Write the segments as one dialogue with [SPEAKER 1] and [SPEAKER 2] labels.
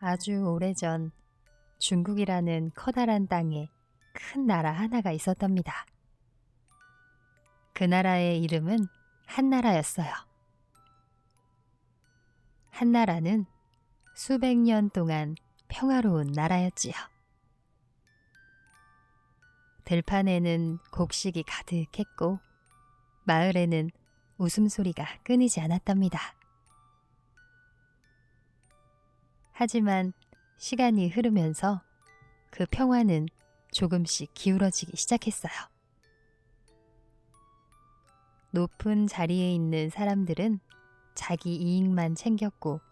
[SPEAKER 1] 아주 오래전 중국이라는 커다란 땅에 큰 나라 하나가 있었답니다. 그 나라의 이름은 한나라였어요. 한나라는 수백 년 동안 평화로운 나라였지요. 들판에는 곡식이 가득했고 마을에는 웃음소리가 끊이지 않았답니다. 하지만 시간이 흐르면서 그 평화는 조금씩 기울어지기 시작했어요. 높은 자리에 있는 사람들은 자기 이익만 챙겼고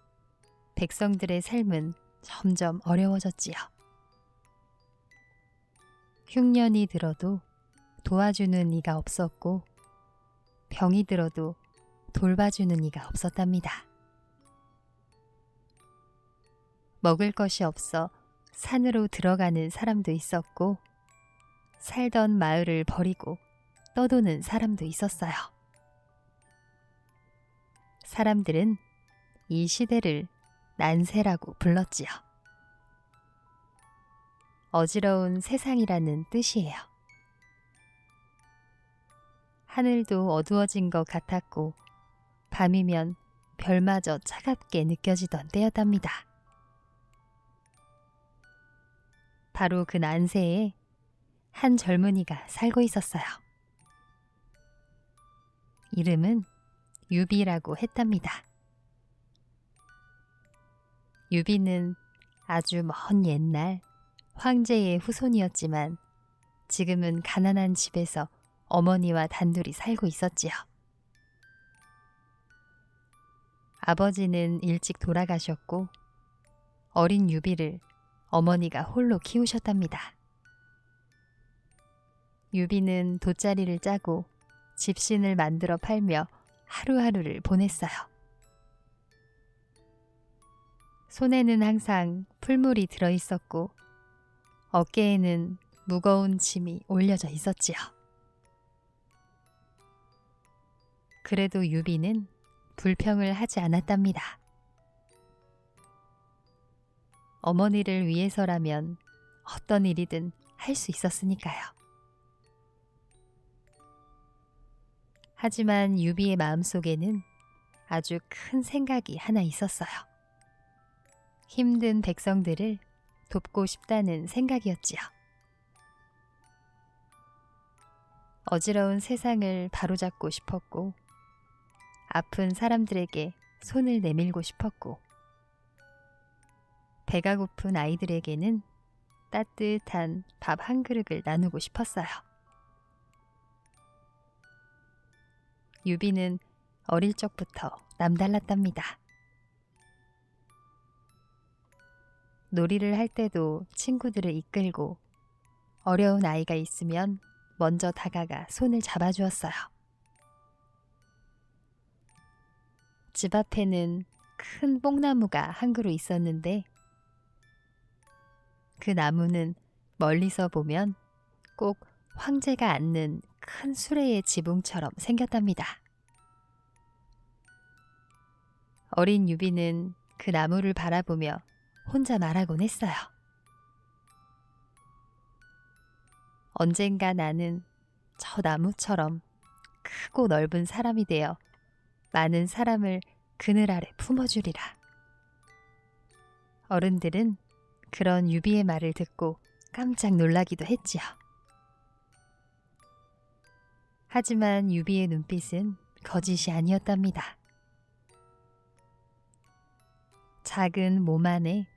[SPEAKER 1] 백성들의 삶은 점점 어려워졌지요. 흉년이 들어도 도와주는 이가 없었고 병이 들어도 돌봐주는 이가 없었답니다. 먹을 것이 없어 산으로 들어가는 사람도 있었고 살던 마을을 버리고 떠도는 사람도 있었어요. 사람들은 이 시대를 난세라고 불렀지요. 어지러운 세상이라는 뜻이에요. 하늘도 어두워진 것 같았고 밤이면 별마저 차갑게 느껴지던 때였답니다. 바로 그 난세에 한 젊은이가 살고 있었어요. 이름은 유비라고 했답니다. 유비는 아주 먼 옛날 황제의 후손이었지만 지금은 가난한 집에서 어머니와 단둘이 살고 있었지요. 아버지는 일찍 돌아가셨고 어린 유비를 어머니가 홀로 키우셨답니다. 유비는 돗자리를 짜고 집신을 만들어 팔며 하루하루를 보냈어요. 손에는 항상 풀물이 들어있었고 어깨에는 무거운 짐이 올려져 있었지요. 그래도 유비는 불평을 하지 않았답니다. 어머니를 위해서라면 어떤 일이든 할 수 있었으니까요. 하지만 유비의 마음속에는 아주 큰 생각이 하나 있었어요. 힘든 백성들을 돕고 싶다는 생각이었지요. 어지러운 세상을 바로잡고 싶었고 아픈 사람들에게 손을 내밀고 싶었고 배가 고픈 아이들에게는 따뜻한 밥 한 그릇을 나누고 싶었어요. 유비는 어릴 적부터 남달랐답니다. 놀이를 할 때도 친구들을 이끌고 어려운 아이가 있으면 먼저 다가가 손을 잡아주었어요. 집 앞에는 큰 뽕나무가 한 그루 있었는데 그 나무는 멀리서 보면 꼭 황제가 앉는 큰 수레의 지붕처럼 생겼답니다. 어린 유비는 그 나무를 바라보며 혼자 말하곤 했어요. 언젠가 나는 저 나무처럼 크고 넓은 사람이 되어 많은 사람을 그늘 아래 품어주리라. 어른들은 그런 유비의 말을 듣고 깜짝 놀라기도 했지요. 하지만 유비의 눈빛은 거짓이 아니었답니다. 작은 몸 안에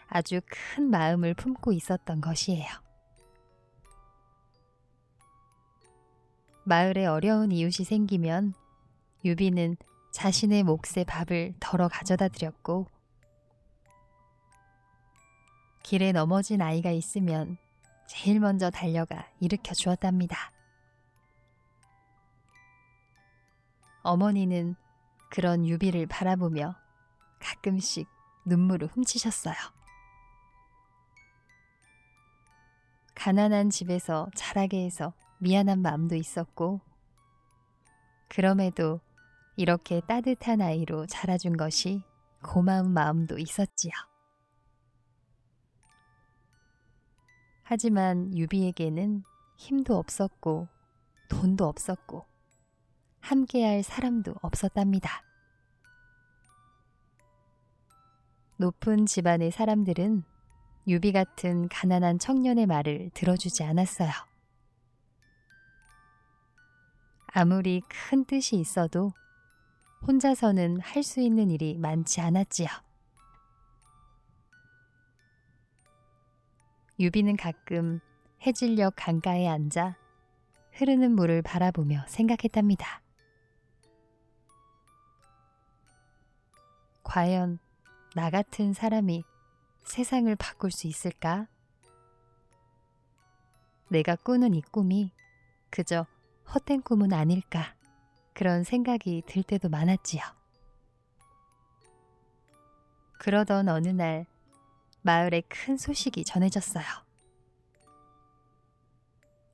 [SPEAKER 1] 아주 큰 마음을 품고 있었던 것이에요. 마을에 어려운 이웃이 생기면 유비는 자신의 몫의 밥을 덜어 가져다 드렸고 길에 넘어진 아이가 있으면 제일 먼저 달려가 일으켜 주었답니다. 어머니는 그런 유비를 바라보며 가끔씩 눈물을 훔치셨어요. 가난한 집에서 자라게 해서 미안한 마음도 있었고 그럼에도 이렇게 따뜻한 아이로 자라준 것이 고마운 마음도 있었지요. 하지만 유비에게는 힘도 없었고 돈도 없었고 함께할 사람도 없었답니다. 높은 집안의 사람들은 유비 같은 가난한 청년의 말을 들어주지 않았어요. 아무리 큰 뜻이 있어도 혼자서는 할 수 있는 일이 많지 않았지요. 유비는 가끔 해질녘 강가에 앉아 흐르는 물을 바라보며 생각했답니다. 과연 나 같은 사람이 세상을 바꿀 수 있을까? 내가 꾸는 이 꿈이 그저 헛된 꿈은 아닐까? 그런 생각이 들 때도 많았지요. 그러던 어느 날 마을에 큰 소식이 전해졌어요.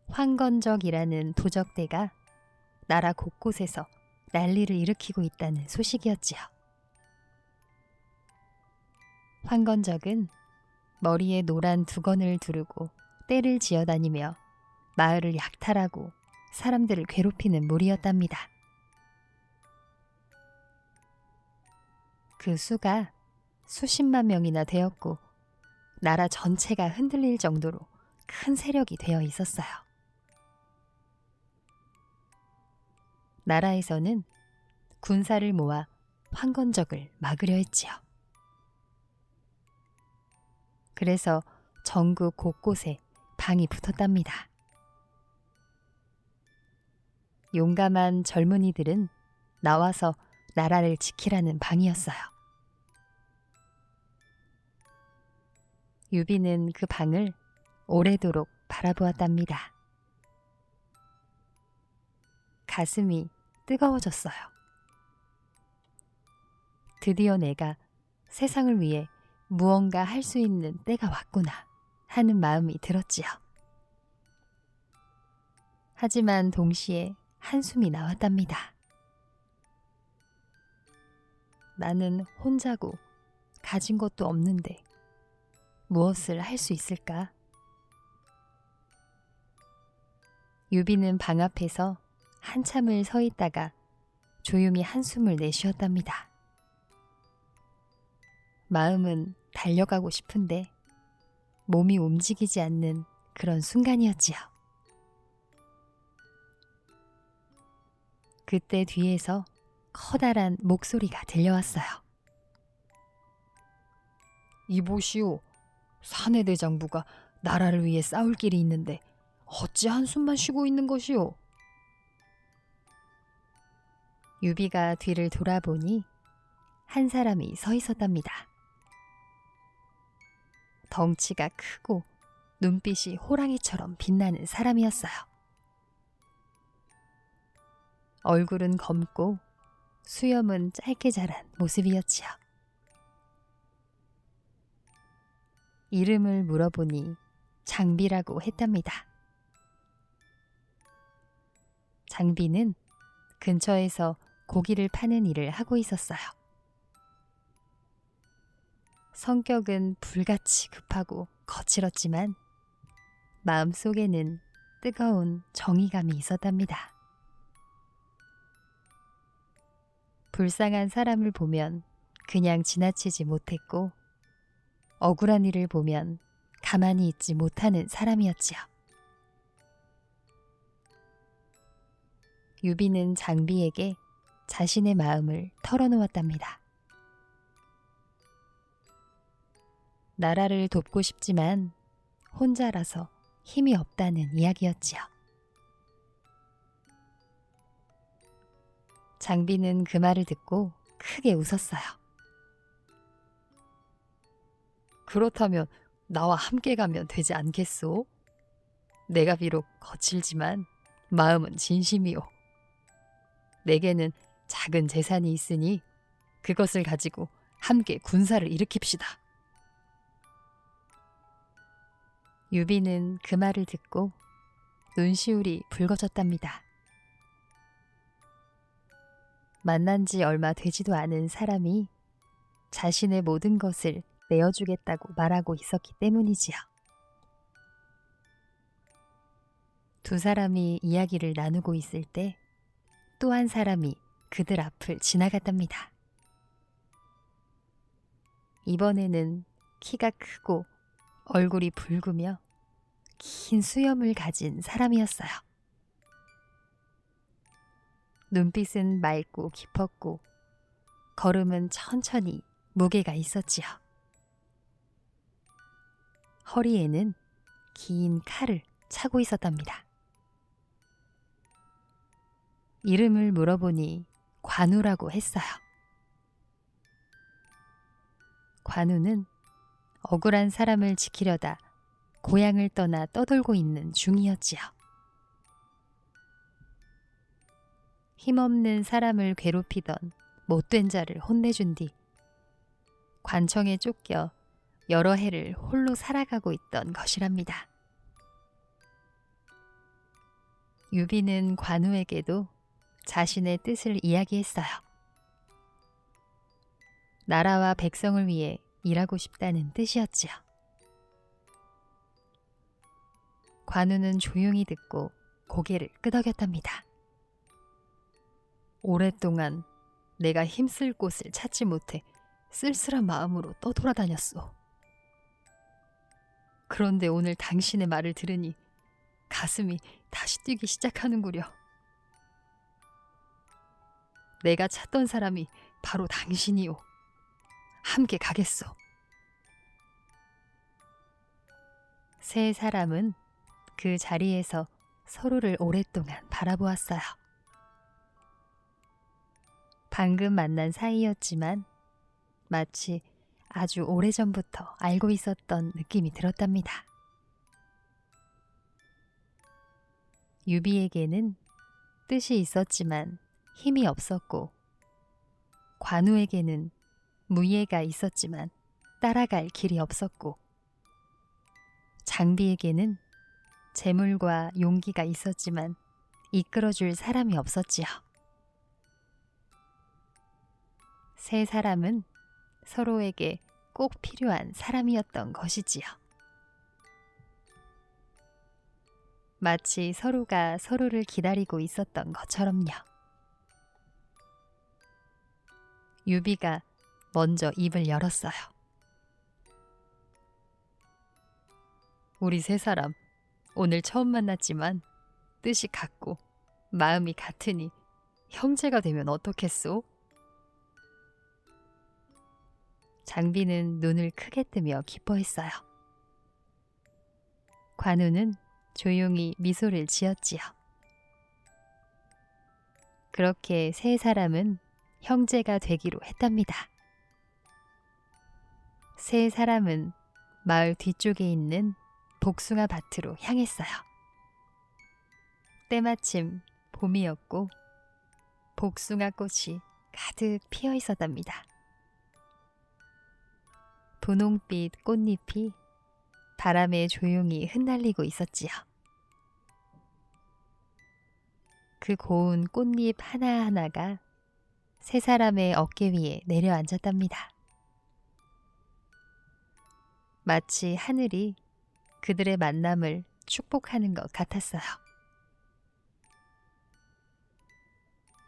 [SPEAKER 1] 황건적이라는 도적대가 나라 곳곳에서 난리를 일으키고 있다는 소식이었지요. 황건적은 머리에 노란 두건을 두르고 떼를 지어다니며 마을을 약탈하고 사람들을 괴롭히는 무리였답니다. 그 수가 수십만 명이나 되었고 나라 전체가 흔들릴 정도로 큰 세력이 되어 있었어요. 나라에서는 군사를 모아 황건적을 막으려 했지요. 그래서 전국 곳곳에 방이 붙었답니다. 용감한 젊은이들은 나와서 나라를 지키라는 방이었어요. 유비는 그 방을 오래도록 바라보았답니다. 가슴이 뜨거워졌어요. 드디어 내가 세상을 위해 무언가 할 수 있는 때가 왔구나 하는 마음이 들었지요. 하지만 동시에 한숨이 나왔답니다. 나는 혼자고 가진 것도 없는데 무엇을 할 수 있을까? 유비는 방 앞에서 한참을 서 있다가 조용히 한숨을 내쉬었답니다. 마음은 달려가고 싶은데 몸이 움직이지 않는 그런 순간이었지요. 그때 뒤에서 커다란 목소리가 들려왔어요. 이보시오, 사내대장부가 나라를 위해 싸울 길이 있는데 어찌 한숨만 쉬고 있는 것이오? 유비가 뒤를 돌아보니 한 사람이 서 있었답니다. 덩치가 크고 눈빛이 호랑이처럼 빛나는 사람이었어요. 얼굴은 검고 수염은 짧게 자란 모습이었지요. 이름을 물어보니 장비라고 했답니다. 장비는 근처에서 고기를 파는 일을 하고 있었어요. 성격은 불같이 급하고 거칠었지만 마음속에는 뜨거운 정의감이 있었답니다. 불쌍한 사람을 보면 그냥 지나치지 못했고 억울한 일을 보면 가만히 있지 못하는 사람이었지요. 유비는 장비에게 자신의 마음을 털어놓았답니다. 나라를 돕고 싶지만 혼자라서 힘이 없다는 이야기였지요. 장비는 그 말을 듣고 크게 웃었어요. 그렇다면 나와 함께 가면 되지 않겠소? 내가 비록 거칠지만 마음은 진심이오. 내게는 작은 재산이 있으니 그것을 가지고 함께 군사를 일으킵시다. 유비는 그 말을 듣고 눈시울이 붉어졌답니다. 만난 지 얼마 되지도 않은 사람이 자신의 모든 것을 내어주겠다고 말하고 있었기 때문이지요. 두 사람이 이야기를 나누고 있을 때 또 한 사람이 그들 앞을 지나갔답니다. 이번에는 키가 크고 얼굴이 붉으며 긴 수염을 가진 사람이었어요. 눈빛은 맑고 깊었고 걸음은 천천히 무게가 있었지요. 허리에는 긴 칼을 차고 있었답니다. 이름을 물어보니 관우라고 했어요. 관우는 억울한 사람을 지키려다 고향을 떠나 떠돌고 있는 중이었지요. 힘없는 사람을 괴롭히던 못된 자를 혼내준 뒤 관청에 쫓겨 여러 해를 홀로 살아가고 있던 것이랍니다. 유비는 관우에게도 자신의 뜻을 이야기했어요. 나라와 백성을 위해 일하고 싶다는 뜻이었지요. 관우는 조용히 듣고 고개를 끄덕였답니다. 오랫동안 내가 힘쓸 곳을 찾지 못해 쓸쓸한 마음으로 떠돌아다녔소. 그런데 오늘 당신의 말을 들으니 가슴이 다시 뛰기 시작하는구려. 내가 찾던 사람이 바로 당신이오. 함께 가겠소. 세 사람은 그 자리에서 서로를 오랫동안 바라보았어요. 방금 만난 사이였지만 마치 아주 오래전부터 알고 있었던 느낌이 들었답니다. 유비에게는 뜻이 있었지만 힘이 없었고 관우에게는 무예가 있었지만 따라갈 길이 없었고 장비에게는 재물과 용기가 있었지만 이끌어줄 사람이 없었지요. 세 사람은 서로에게 꼭 필요한 사람이었던 것이지요. 마치 서로가 서로를 기다리고 있었던 것처럼요. 유비가 먼저 입을 열었어요. 우리 세 사람 오늘 처음 만났지만 뜻이 같고 마음이 같으니 형제가 되면 어떻겠소? 장비는 눈을 크게 뜨며 기뻐했어요. 관우는 조용히 미소를 지었지요. 그렇게 세 사람은 형제가 되기로 했답니다. 세 사람은 마을 뒤쪽에 있는 복숭아 밭으로 향했어요. 때마침 봄이었고 복숭아 꽃이 가득 피어 있었답니다. 분홍빛 꽃잎이 바람에 조용히 흩날리고 있었지요. 그 고운 꽃잎 하나하나가 세 사람의 어깨 위에 내려앉았답니다. 마치 하늘이 그들의 만남을 축복하는 것 같았어요.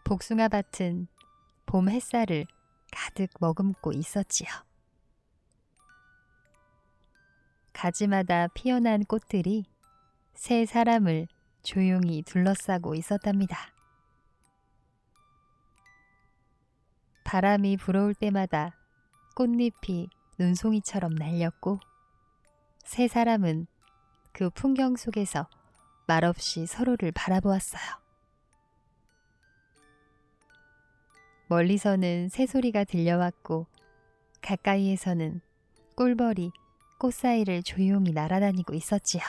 [SPEAKER 1] 복숭아 밭은 봄 햇살을 가득 머금고 있었지요. 가지마다 피어난 꽃들이 세 사람을 조용히 둘러싸고 있었답니다. 바람이 불어올 때마다 꽃잎이 눈송이처럼 날렸고 세 사람은 그 풍경 속에서 말없이 서로를 바라보았어요. 멀리서는 새소리가 들려왔고 가까이에서는 꿀벌이 꽃 사이를 조용히 날아다니고 있었지요.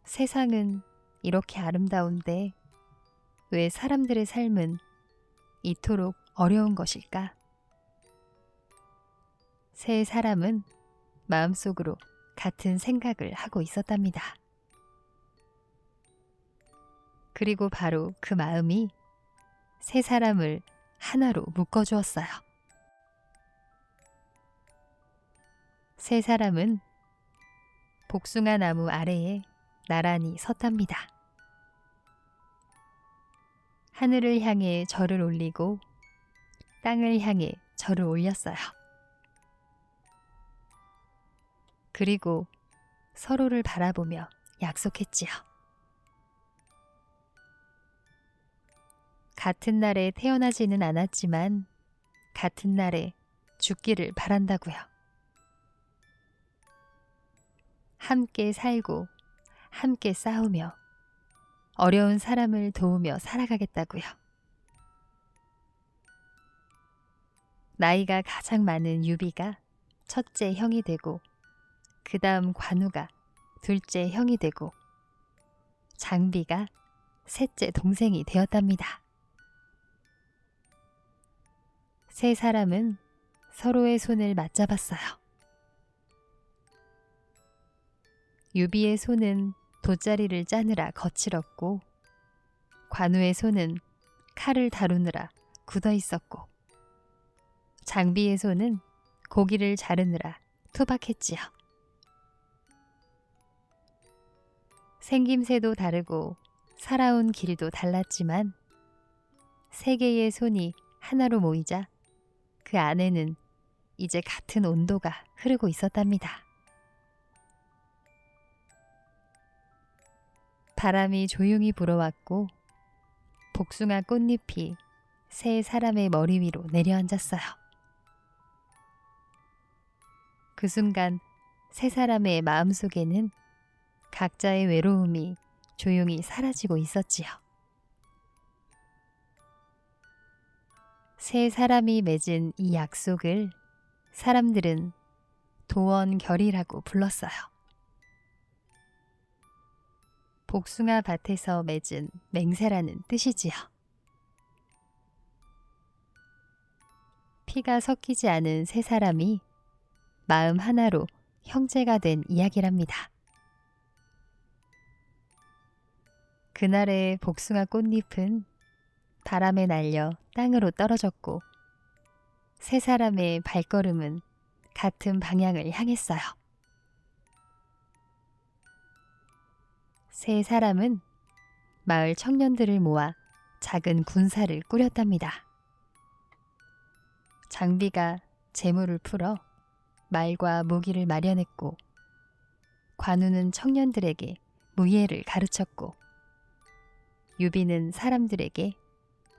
[SPEAKER 1] 세상은 이렇게 아름다운데 왜 사람들의 삶은 이토록 어려운 것일까? 세 사람은 마음속으로 같은 생각을 하고 있었답니다. 그리고 바로 그 마음이 세 사람을 하나로 묶어주었어요. 세 사람은 복숭아 나무 아래에 나란히 섰답니다. 하늘을 향해 절을 올리고 땅을 향해 절을 올렸어요. 그리고 서로를 바라보며 약속했지요. 같은 날에 태어나지는 않았지만 같은 날에 죽기를 바란다고요. 함께 살고 함께 싸우며 어려운 사람을 도우며 살아가겠다고요. 나이가 가장 많은 유비가 첫째 형이 되고 그 다음 관우가 둘째 형이 되고 장비가 셋째 동생이 되었답니다. 세 사람은 서로의 손을 맞잡았어요. 유비의 손은 돗자리를 짜느라 거칠었고 관우의 손은 칼을 다루느라 굳어 있었고 장비의 손은 고기를 자르느라 투박했지요. 생김새도 다르고 살아온 길도 달랐지만 세 개의 손이 하나로 모이자 그 안에는 이제 같은 온도가 흐르고 있었답니다. 바람이 조용히 불어왔고 복숭아 꽃잎이 세 사람의 머리 위로 내려앉았어요. 그 순간 세 사람의 마음속에는 각자의 외로움이 조용히 사라지고 있었지요. 세 사람이 맺은 이 약속을 사람들은 도원결이라고 불렀어요. 복숭아 밭에서 맺은 맹세라는 뜻이지요. 피가 섞이지 않은 세 사람이 마음 하나로 형제가 된 이야기랍니다. 그날의 복숭아 꽃잎은 바람에 날려 땅으로 떨어졌고 세 사람의 발걸음은 같은 방향을 향했어요. 세 사람은 마을 청년들을 모아 작은 군사를 꾸렸답니다. 장비가 재물을 풀어 말과 무기를 마련했고 관우는 청년들에게 무예를 가르쳤고 유비는 사람들에게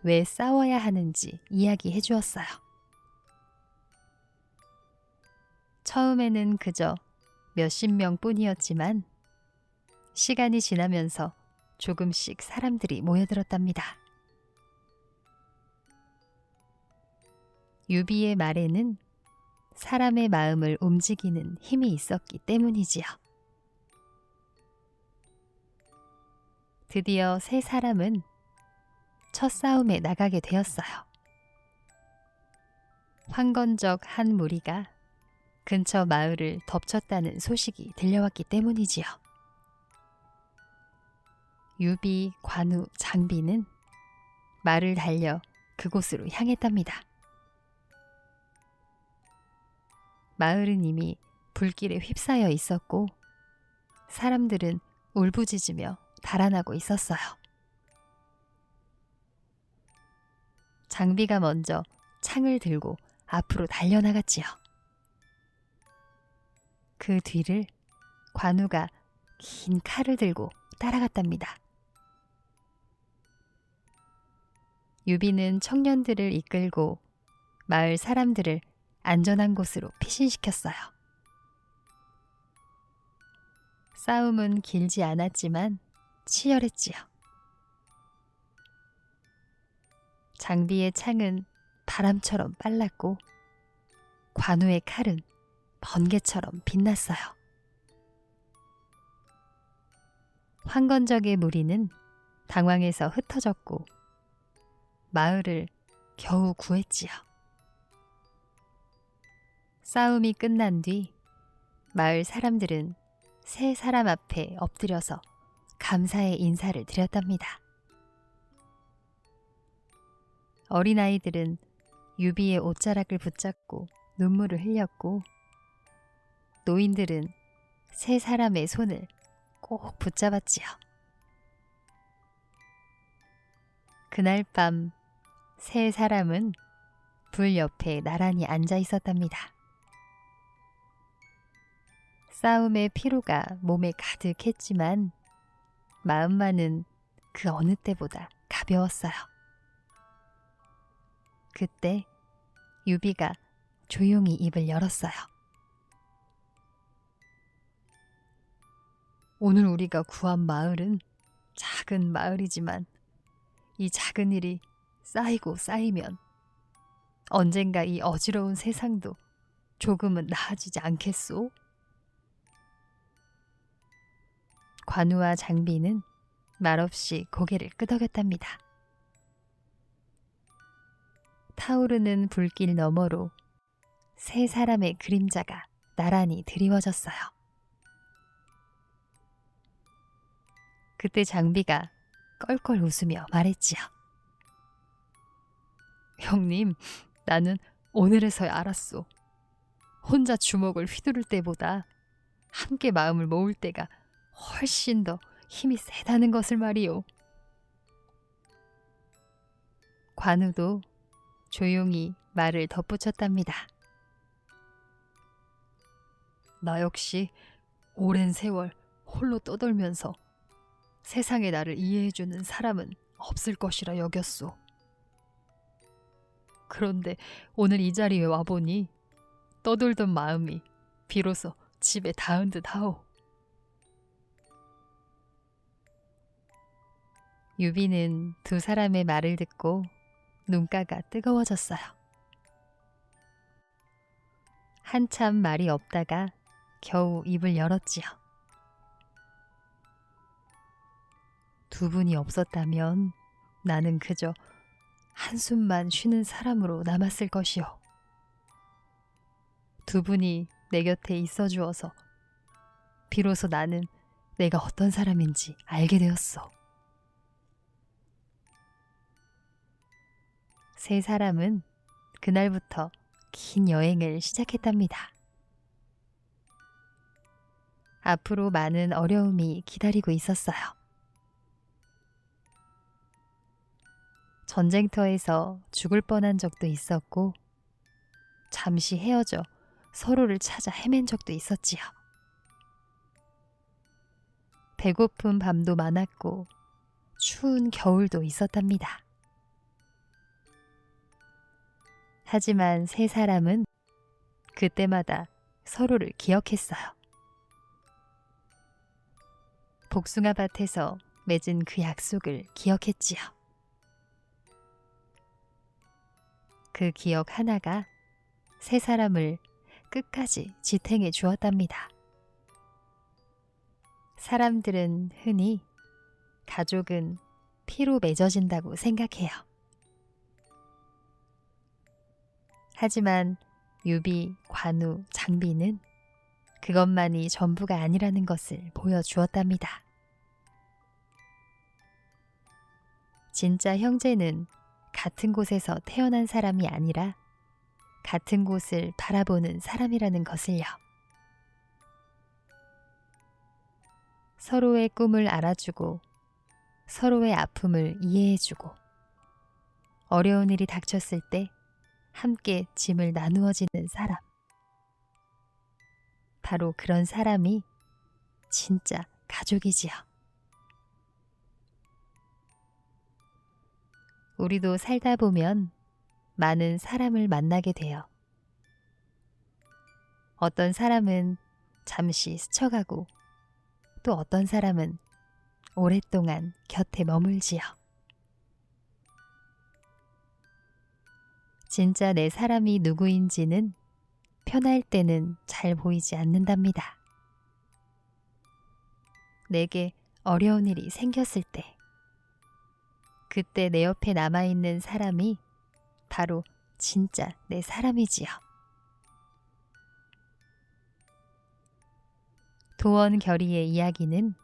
[SPEAKER 1] 왜 싸워야 하는지 이야기해 주었어요. 처음에는 그저 몇십 명뿐이었지만 시간이 지나면서 조금씩 사람들이 모여들었답니다. 유비의 말에는 사람의 마음을 움직이는 힘이 있었기 때문이지요. 드디어 세 사람은 첫 싸움에 나가게 되었어요. 황건적 한 무리가 근처 마을을 덮쳤다는 소식이 들려왔기 때문이지요. 유비, 관우, 장비는 말을 달려 그곳으로 향했답니다. 마을은 이미 불길에 휩싸여 있었고 사람들은 울부짖으며 달아나고 있었어요. 장비가 먼저 창을 들고 앞으로 달려나갔지요. 그 뒤를 관우가 긴 칼을 들고 따라갔답니다. 유비는 청년들을 이끌고 마을 사람들을 안전한 곳으로 피신시켰어요. 싸움은 길지 않았지만 치열했지요. 장비의 창은 바람처럼 빨랐고 관우의 칼은 번개처럼 빛났어요. 황건적의 무리는 당황해서 흩어졌고 마을을 겨우 구했지요. 싸움이 끝난 뒤 마을 사람들은 세 사람 앞에 엎드려서 감사의 인사를 드렸답니다. 어린아이들은 유비의 옷자락을 붙잡고 눈물을 흘렸고 노인들은 세 사람의 손을 꼭 붙잡았지요. 그날 밤 세 사람은 불 옆에 나란히 앉아 있었답니다. 싸움의 피로가 몸에 가득했지만 마음만은 그 어느 때보다 가벼웠어요. 그때 유비가 조용히 입을 열었어요. 오늘 우리가 구한 마을은 작은 마을이지만 이 작은 일이 쌓이고 쌓이면 언젠가 이 어지러운 세상도 조금은 나아지지 않겠소? 관우와 장비는 말없이 고개를 끄덕였답니다. 타오르는 불길 너머로 세 사람의 그림자가 나란히 드리워졌어요. 그때 장비가 껄껄 웃으며 말했지요. 형님, 나는 오늘에서야 알았소. 혼자 주먹을 휘두를 때보다 함께 마음을 모을 때가 훨씬 더 힘이 세다는 것을 말이오. 관우도 조용히 말을 덧붙였답니다. 나 역시 오랜 세월 홀로 떠돌면서 세상의 나를 이해해주는 사람은 없을 것이라 여겼소. 그런데 오늘 이 자리에 와보니 떠돌던 마음이 비로소 집에 닿은 듯 하오. 유비는 두 사람의 말을 듣고 눈가가 뜨거워졌어요. 한참 말이 없다가 겨우 입을 열었지요. 두 분이 없었다면 나는 그저 한숨만 쉬는 사람으로 남았을 것이오. 두 분이 내 곁에 있어 주어서 비로소 나는 내가 어떤 사람인지 알게 되었어. 세 사람은 그날부터 긴 여행을 시작했답니다. 앞으로 많은 어려움이 기다리고 있었어요. 전쟁터에서 죽을 뻔한 적도 있었고 잠시 헤어져 서로를 찾아 헤맨 적도 있었지요. 배고픈 밤도 많았고 추운 겨울도 있었답니다. 하지만 세 사람은 그때마다 서로를 기억했어요. 복숭아밭에서 맺은 그 약속을 기억했지요. 그 기억 하나가 세 사람을 끝까지 지탱해 주었답니다. 사람들은 흔히 가족은 피로 맺어진다고 생각해요. 하지만 유비, 관우, 장비는 그것만이 전부가 아니라는 것을 보여주었답니다. 진짜 형제는 같은 곳에서 태어난 사람이 아니라 같은 곳을 바라보는 사람이라는 것을요. 서로의 꿈을 알아주고 서로의 아픔을 이해해주고 어려운 일이 닥쳤을 때 함께 짐을 나누어 지는 사람. 바로 그런 사람이 진짜 가족이지요. 우리도 살다 보면 많은 사람을 만나게 돼요. 어떤 사람은 잠시 스쳐가고 또 어떤 사람은 오랫동안 곁에 머물지요. 진짜 내 사람이 누구인지는 편할 때는 잘 보이지 않는답니다. 내게 어려운 일이 생겼을 때, 그때 내 옆에 남아있는 사람이 바로 진짜 내 사람이지요. 도원결의의 이야기는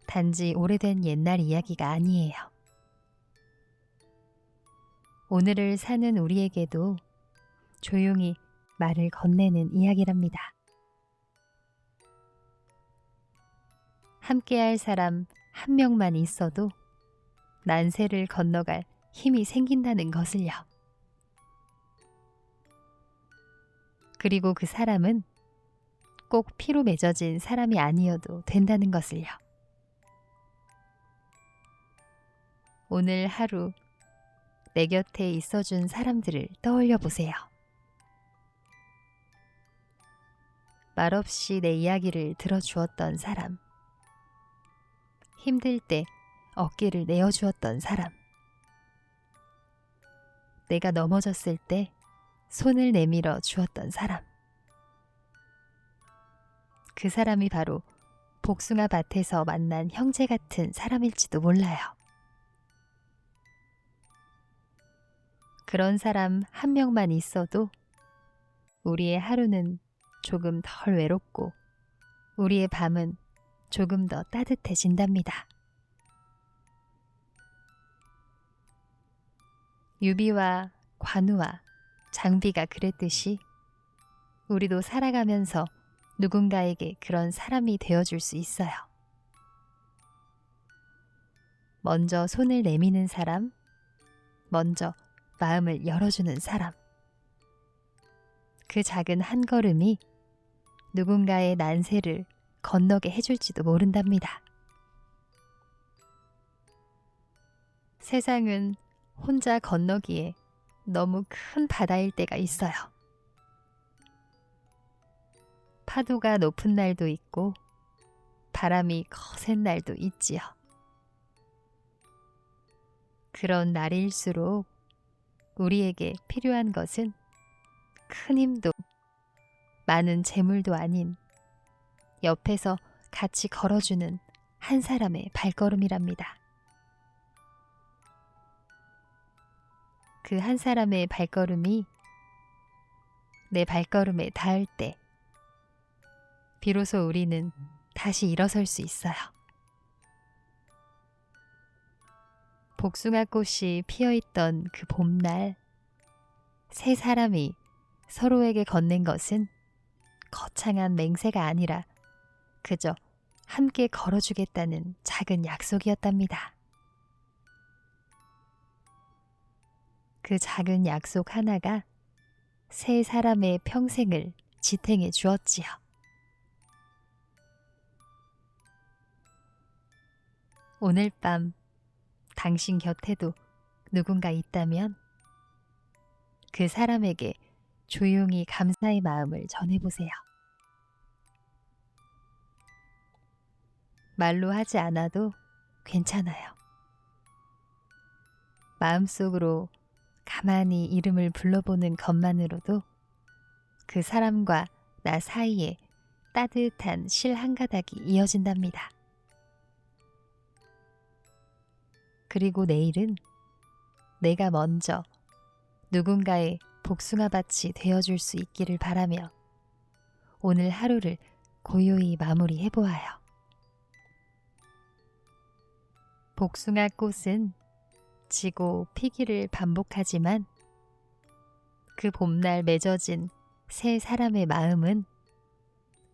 [SPEAKER 1] 단지 오래된 옛날 이야기가 아니에요. 오늘을 사는 우리에게도 조용히 말을 건네는 이야기랍니다. 함께할 사람 한 명만 있어도 난세를 건너갈 힘이 생긴다는 것을요. 그리고 그 사람은 꼭 피로 맺어진 사람이 아니어도 된다는 것을요. 오늘 하루 내 곁에 있어준 사람들을 떠올려 보세요. 말없이 내 이야기를 들어주었던 사람, 힘들 때 어깨를 내어주었던 사람, 내가 넘어졌을 때 손을 내밀어 주었던 사람, 그 사람이 바로 복숭아 밭에서 만난 형제 같은 사람일지도 몰라요. 그런 사람 한 명만 있어도 우리의 하루는 조금 덜 외롭고 우리의 밤은 조금 더 따뜻해진답니다. 유비와 관우와 장비가 그랬듯이 우리도 살아가면서 누군가에게 그런 사람이 되어줄 수 있어요. 먼저 손을 내미는 사람, 먼저 마음을 열어주는 사람. 그 작은 한 걸음이 누군가의 난세를 건너게 해줄지도 모른답니다. 세상은 혼자 건너기에 너무 큰 바다일 때가 있어요. 파도가 높은 날도 있고 바람이 거센 날도 있지요. 그런 날일수록 우리에게 필요한 것은 큰 힘도 많은 재물도 아닌 옆에서 같이 걸어주는 한 사람의 발걸음이랍니다. 그 한 사람의 발걸음이 내 발걸음에 닿을 때 비로소 우리는 다시 일어설 수 있어요. 복숭아 꽃이 피어있던 그 봄날, 세 사람이 서로에게 건넨 것은 거창한 맹세가 아니라 그저 함께 걸어주겠다는 작은 약속이었답니다. 그 작은 약속 하나가 세 사람의 평생을 지탱해 주었지요. 오늘 밤 당신 곁에도 누군가 있다면 그 사람에게 조용히 감사의 마음을 전해보세요. 말로 하지 않아도 괜찮아요. 마음속으로 가만히 이름을 불러보는 것만으로도 그 사람과 나 사이에 따뜻한 실 한 가닥이 이어진답니다. 그리고 내일은 내가 먼저 누군가의 복숭아밭이 되어줄 수 있기를 바라며 오늘 하루를 고요히 마무리해보아요. 복숭아 꽃은 지고 피기를 반복하지만 그 봄날 맺어진 세 사람의 마음은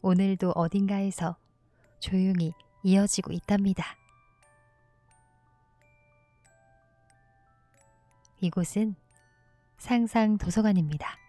[SPEAKER 1] 오늘도 어딘가에서 조용히 이어지고 있답니다. 이곳은 상상도서관입니다.